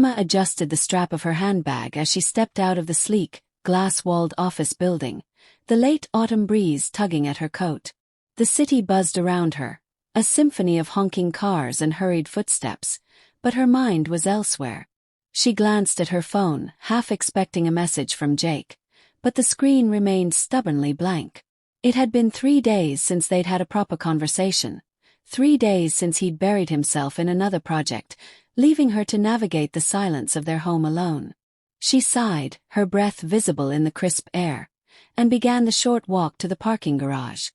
Emma adjusted the strap of her handbag as she stepped out of the sleek, glass-walled office building, the late autumn breeze tugging at her coat. The city buzzed around her, a symphony of honking cars and hurried footsteps, but her mind was elsewhere. She glanced at her phone, half expecting a message from Jake, but the screen remained stubbornly blank. It had been 3 days since they'd had a proper conversation, 3 days since he'd buried himself in another project, leaving her to navigate the silence of their home alone. She sighed, her breath visible in the crisp air, and began the short walk to the parking garage.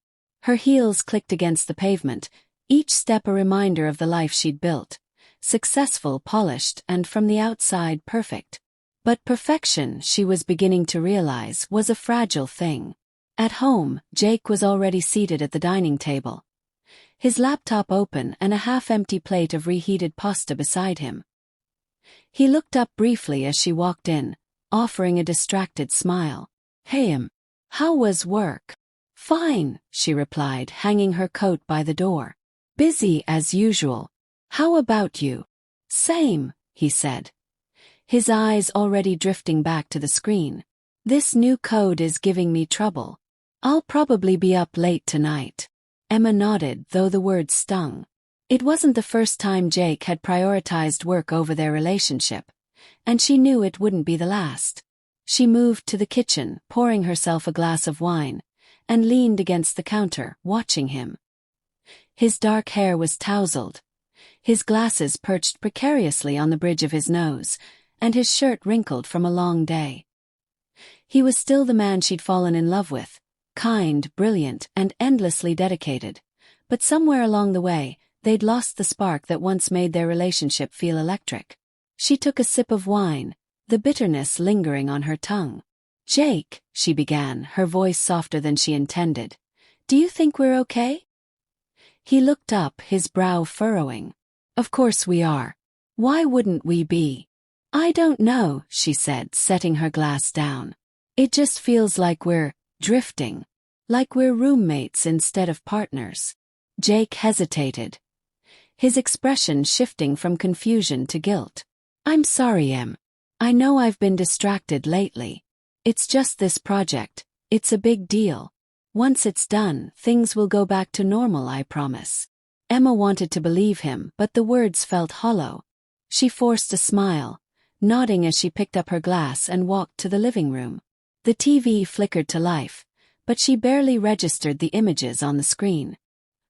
Her heels clicked against the pavement, each step a reminder of the life she'd built. Successful, polished, and from the outside perfect. But perfection, she was beginning to realize, was a fragile thing. At home, Jake was already seated at the dining table, his laptop open and a half-empty plate of reheated pasta beside him. He looked up briefly as she walked in, offering a distracted smile. "Hey, how was work?" "Fine," she replied, hanging her coat by the door. "Busy as usual. How about you?" "Same," he said, his eyes already drifting back to the screen. "This new code is giving me trouble. I'll probably be up late tonight." Emma nodded, though the words stung. It wasn't the first time Jake had prioritized work over their relationship, and she knew it wouldn't be the last. She moved to the kitchen, pouring herself a glass of wine, and leaned against the counter, watching him. His dark hair was tousled, his glasses perched precariously on the bridge of his nose, and his shirt wrinkled from a long day. He was still the man she'd fallen in love with, kind, brilliant, and endlessly dedicated, but somewhere along the way, they'd lost the spark that once made their relationship feel electric. She took a sip of wine, the bitterness lingering on her tongue. "Jake," she began, her voice softer than she intended, "do you think we're okay?" He looked up, his brow furrowing. "Of course we are. Why wouldn't we be?" "I don't know," she said, setting her glass down. "It just feels like we're drifting. Like we're roommates instead of partners." Jake hesitated, his expression shifting from confusion to guilt. "I'm sorry, Em. I know I've been distracted lately. It's just this project. It's a big deal. Once it's done, things will go back to normal, I promise." Emma wanted to believe him, but the words felt hollow. She forced a smile, nodding as she picked up her glass and walked to the living room. The TV flickered to life, but she barely registered the images on the screen.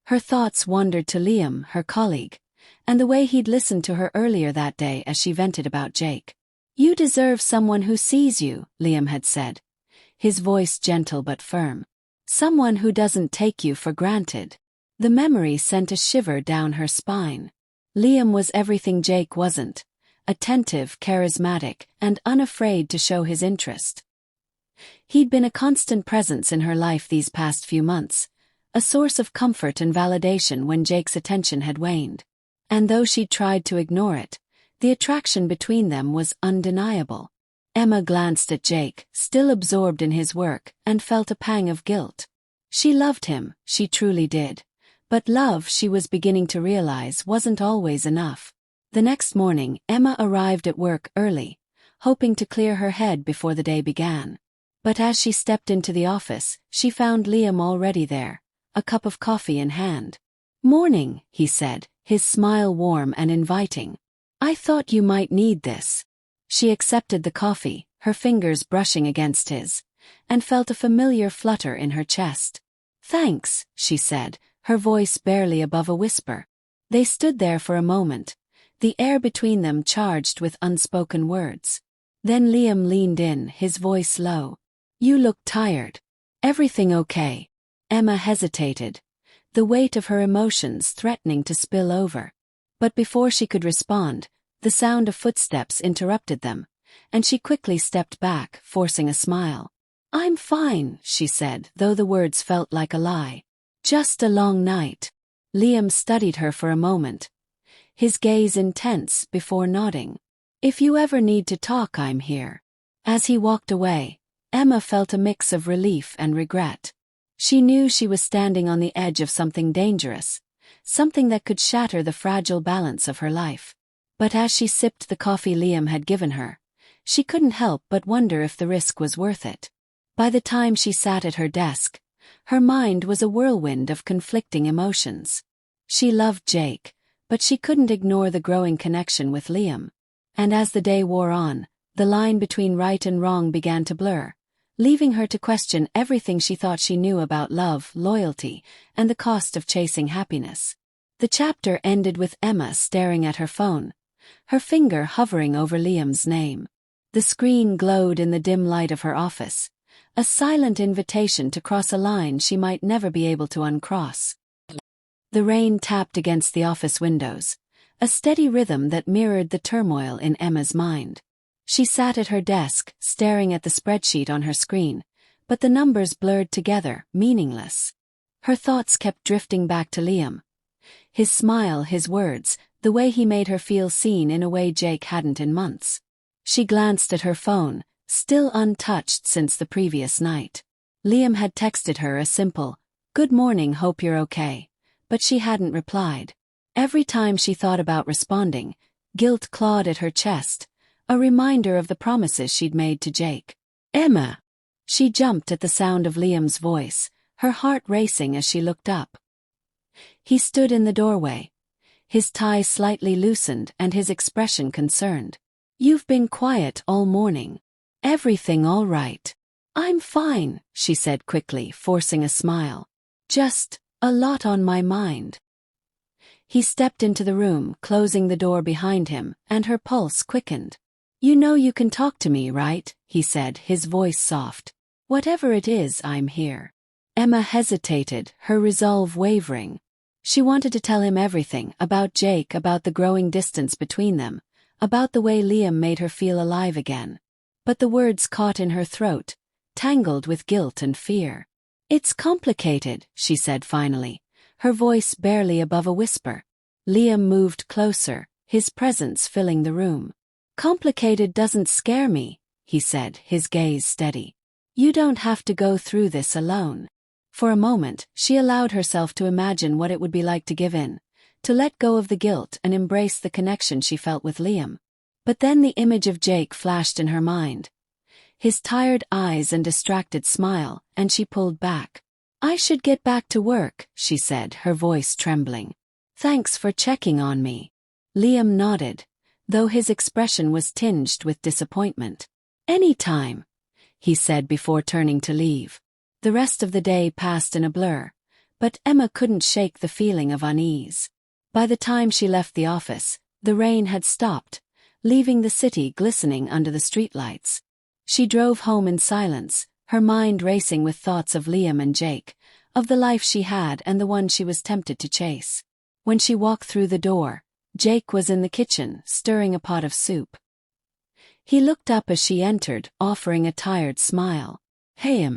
Her thoughts wandered to Liam, her colleague, and the way he'd listened to her earlier that day as she vented about Jake. "You deserve someone who sees you," Liam had said, his voice gentle but firm. "Someone who doesn't take you for granted." The memory sent a shiver down her spine. Liam was everything Jake wasn't: attentive, charismatic, and unafraid to show his interest. He'd been a constant presence in her life these past few months, a source of comfort and validation when Jake's attention had waned. And though she'd tried to ignore it, the attraction between them was undeniable. Emma glanced at Jake, still absorbed in his work, and felt a pang of guilt. She loved him, she truly did. But love, she was beginning to realize, wasn't always enough. The next morning, Emma arrived at work early, hoping to clear her head before the day began. But as she stepped into the office, she found Liam already there, a cup of coffee in hand. "Morning," he said, his smile warm and inviting. "I thought you might need this." She accepted the coffee, her fingers brushing against his, and felt a familiar flutter in her chest. "Thanks," she said, her voice barely above a whisper. They stood there for a moment, the air between them charged with unspoken words. Then Liam leaned in, his voice low. "You look tired. Everything okay?" Emma hesitated, the weight of her emotions threatening to spill over. But before she could respond, the sound of footsteps interrupted them, and she quickly stepped back, forcing a smile. "I'm fine," she said, though the words felt like a lie. "Just a long night." Liam studied her for a moment, his gaze intense, before nodding. "If you ever need to talk, I'm here." As he walked away, Emma felt a mix of relief and regret. She knew she was standing on the edge of something dangerous, something that could shatter the fragile balance of her life. But as she sipped the coffee Liam had given her, she couldn't help but wonder if the risk was worth it. By the time she sat at her desk, her mind was a whirlwind of conflicting emotions. She loved Jake, but she couldn't ignore the growing connection with Liam. And as the day wore on, the line between right and wrong began to blur, leaving her to question everything she thought she knew about love, loyalty, and the cost of chasing happiness. The chapter ended with Emma staring at her phone, her finger hovering over Liam's name. The screen glowed in the dim light of her office, a silent invitation to cross a line she might never be able to uncross. The rain tapped against the office windows, a steady rhythm that mirrored the turmoil in Emma's mind. She sat at her desk, staring at the spreadsheet on her screen, but the numbers blurred together, meaningless. Her thoughts kept drifting back to Liam. His smile, his words, the way he made her feel seen in a way Jake hadn't in months. She glanced at her phone, still untouched since the previous night. Liam had texted her a simple, "Good morning, hope you're okay," but she hadn't replied. Every time she thought about responding, guilt clawed at her chest, a reminder of the promises she'd made to Jake. "Emma!" She jumped at the sound of Liam's voice, her heart racing as she looked up. He stood in the doorway, his tie slightly loosened and his expression concerned. "You've been quiet all morning. Everything all right?" "I'm fine," she said quickly, forcing a smile. "Just a lot on my mind." He stepped into the room, closing the door behind him, and her pulse quickened. "You know you can talk to me, right?" he said, his voice soft. "Whatever it is, I'm here." Emma hesitated, her resolve wavering. She wanted to tell him everything, about Jake, about the growing distance between them, about the way Liam made her feel alive again. But the words caught in her throat, tangled with guilt and fear. "It's complicated," she said finally, her voice barely above a whisper. Liam moved closer, his presence filling the room. "Complicated doesn't scare me," he said, his gaze steady. "You don't have to go through this alone." For a moment, she allowed herself to imagine what it would be like to give in, to let go of the guilt and embrace the connection she felt with Liam. But then the image of Jake flashed in her mind. His tired eyes and distracted smile, and she pulled back. "I should get back to work," she said, her voice trembling. "Thanks for checking on me." Liam nodded, though his expression was tinged with disappointment. "Anytime," he said before turning to leave. The rest of the day passed in a blur, but Emma couldn't shake the feeling of unease. By the time she left the office, the rain had stopped, leaving the city glistening under the streetlights. She drove home in silence, her mind racing with thoughts of Liam and Jake, of the life she had and the one she was tempted to chase. When she walked through the door, Jake was in the kitchen, stirring a pot of soup. He looked up as she entered, offering a tired smile. "Hey,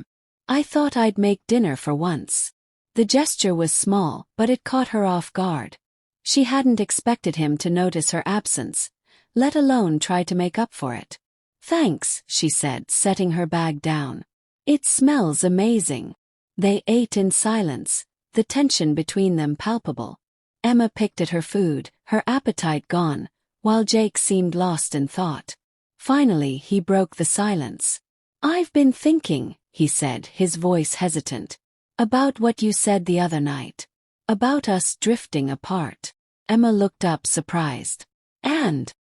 I thought I'd make dinner for once." The gesture was small, but it caught her off guard. She hadn't expected him to notice her absence, let alone try to make up for it. "Thanks," she said, setting her bag down. "It smells amazing." They ate in silence, the tension between them palpable. Emma picked at her food, her appetite gone, while Jake seemed lost in thought. Finally, he broke the silence. "I've been thinking," he said, his voice hesitant, "about what you said the other night. About us drifting apart." Emma looked up surprised. And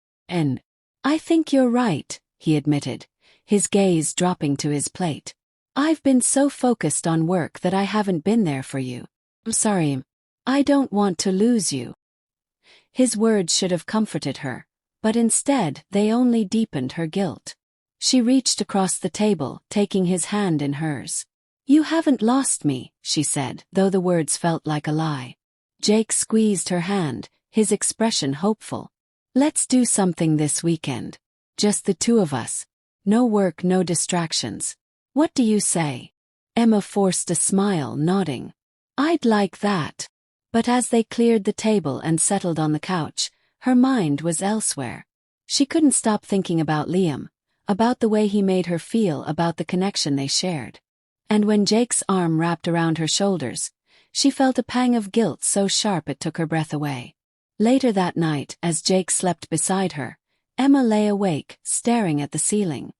I think you're right," he admitted, his gaze dropping to his plate. "I've been so focused on work that I haven't been there for you. I'm sorry. I don't want to lose you." His words should have comforted her, but instead they only deepened her guilt. She reached across the table, taking his hand in hers. "You haven't lost me," she said, though the words felt like a lie. Jake squeezed her hand, his expression hopeful. "Let's do something this weekend. Just the two of us. No work, no distractions. What do you say?" Emma forced a smile, nodding. "I'd like that." But as they cleared the table and settled on the couch, her mind was elsewhere. She couldn't stop thinking about Liam, about the way he made her feel, about the connection they shared. And when Jake's arm wrapped around her shoulders, she felt a pang of guilt so sharp it took her breath away. Later that night, as Jake slept beside her, Emma lay awake, staring at the ceiling.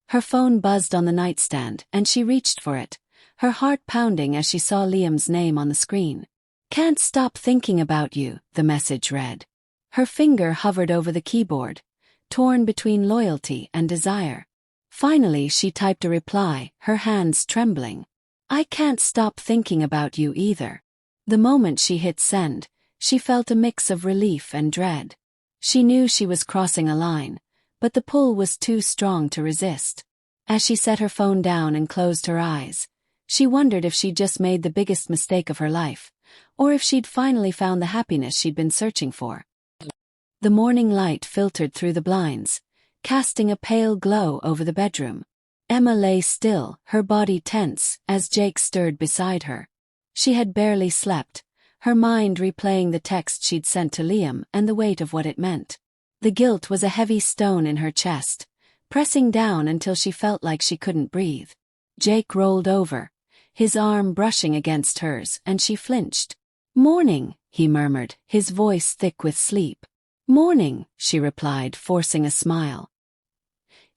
Her phone buzzed on the nightstand, and she reached for it, her heart pounding as she saw Liam's name on the screen. "Can't stop thinking about you," the message read. Her finger hovered over the keyboard, torn between loyalty and desire. Finally she typed a reply, her hands trembling. "I can't stop thinking about you either." The moment she hit send, she felt a mix of relief and dread. She knew she was crossing a line, but the pull was too strong to resist. As she set her phone down and closed her eyes, she wondered if she'd just made the biggest mistake of her life, or if she'd finally found the happiness she'd been searching for. The morning light filtered through the blinds, casting a pale glow over the bedroom. Emma lay still, her body tense, as Jake stirred beside her. She had barely slept, her mind replaying the text she'd sent to Liam and the weight of what it meant. The guilt was a heavy stone in her chest, pressing down until she felt like she couldn't breathe. Jake rolled over, his arm brushing against hers, and she flinched. "Morning," he murmured, his voice thick with sleep. "Morning," she replied, forcing a smile.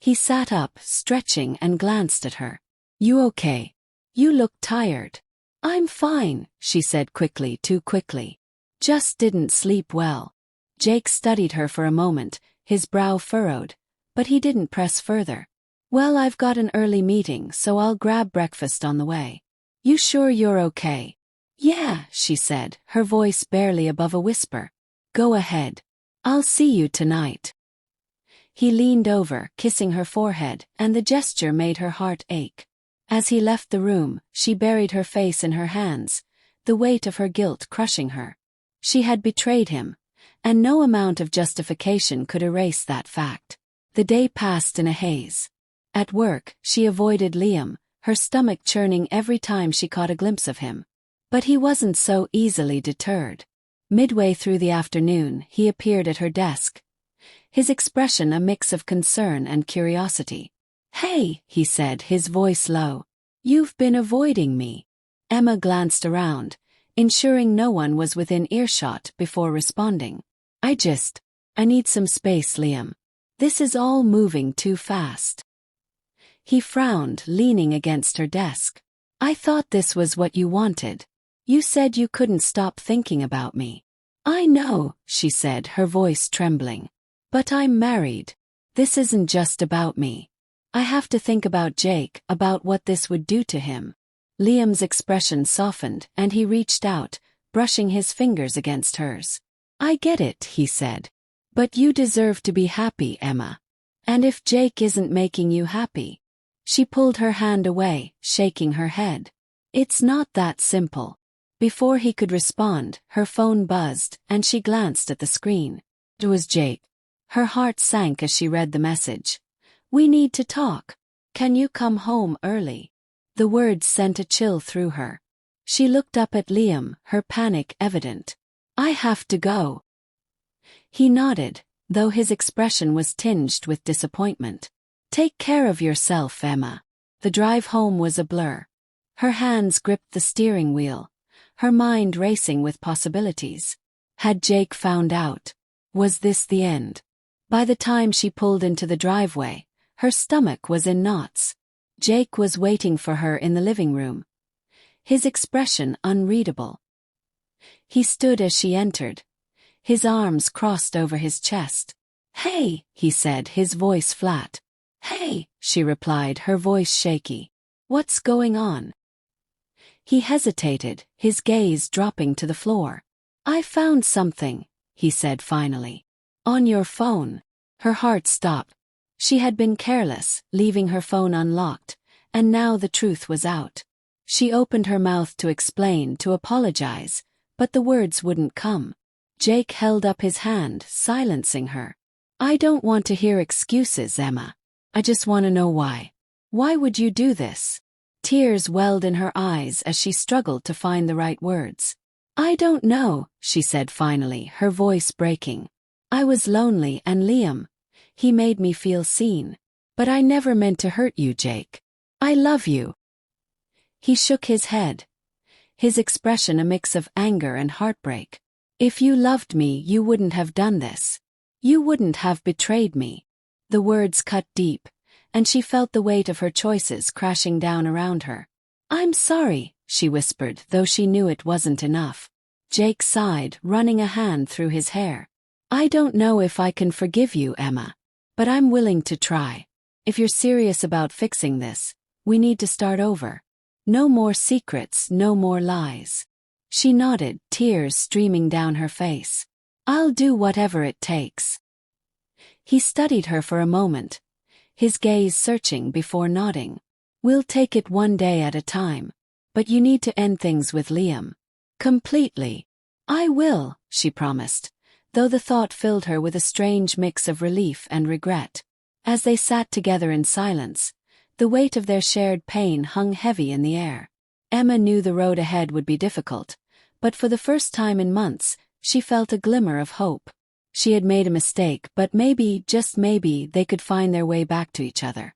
He sat up, stretching, and glanced at her. "You okay? You look tired." "I'm fine," she said quickly, too quickly. "Just didn't sleep well." Jake studied her for a moment, his brow furrowed, but he didn't press further. "Well, I've got an early meeting, so I'll grab breakfast on the way." "You sure you're okay?" "Yeah," she said, her voice barely above a whisper. "Go ahead. I'll see you tonight." He leaned over, kissing her forehead, and the gesture made her heart ache. As he left the room, she buried her face in her hands, the weight of her guilt crushing her. She had betrayed him, and no amount of justification could erase that fact. The day passed in a haze. At work, she avoided Liam, her stomach churning every time she caught a glimpse of him. But he wasn't so easily deterred. Midway through the afternoon, he appeared at her desk, his expression a mix of concern and curiosity. "Hey," he said, his voice low. "You've been avoiding me." Emma glanced around, ensuring no one was within earshot before responding. I need some space, Liam. This is all moving too fast." He frowned, leaning against her desk. "I thought this was what you wanted. You said you couldn't stop thinking about me." "I know," she said, her voice trembling. "But I'm married. This isn't just about me. I have to think about Jake, about what this would do to him." Liam's expression softened, and he reached out, brushing his fingers against hers. "I get it," he said. "But you deserve to be happy, Emma. And if Jake isn't making you happy..." She pulled her hand away, shaking her head. "It's not that simple." Before he could respond, her phone buzzed, and she glanced at the screen. It was Jake. Her heart sank as she read the message. "We need to talk. Can you come home early?" The words sent a chill through her. She looked up at Liam, her panic evident. "I have to go." He nodded, though his expression was tinged with disappointment. "Take care of yourself, Emma." The drive home was a blur. Her hands gripped the steering wheel, her mind racing with possibilities. Had Jake found out? Was this the end? By the time she pulled into the driveway, her stomach was in knots. Jake was waiting for her in the living room, his expression unreadable. He stood as she entered, his arms crossed over his chest. "Hey," he said, his voice flat. "Hey," she replied, her voice shaky. "What's going on?" He hesitated, his gaze dropping to the floor. "I found something," he said finally. "On your phone." Her heart stopped. She had been careless, leaving her phone unlocked, and now the truth was out. She opened her mouth to explain, to apologize, but the words wouldn't come. Jake held up his hand, silencing her. "I don't want to hear excuses, Emma. I just want to know why. Why would you do this?" Tears welled in her eyes as she struggled to find the right words. "I don't know," she said finally, her voice breaking. "I was lonely, and Liam, he made me feel seen. But I never meant to hurt you, Jake. I love you." He shook his head, his expression a mix of anger and heartbreak. If you loved me, you wouldn't have done this. You wouldn't have betrayed me. The words cut deep, and she felt the weight of her choices crashing down around her. I'm sorry, she whispered, though she knew it wasn't enough. Jake sighed, running a hand through his hair. I don't know if I can forgive you, Emma. But I'm willing to try. If you're serious about fixing this, we need to start over. No more secrets, no more lies. She nodded, tears streaming down her face. I'll do whatever it takes. He studied her for a moment, his gaze searching before nodding. We'll take it one day at a time. But you need to end things with Liam. Completely. I will, she promised, though the thought filled her with a strange mix of relief and regret. As they sat together in silence, the weight of their shared pain hung heavy in the air. Emma knew the road ahead would be difficult, but for the first time in months, she felt a glimmer of hope. She had made a mistake, but maybe, just maybe, they could find their way back to each other.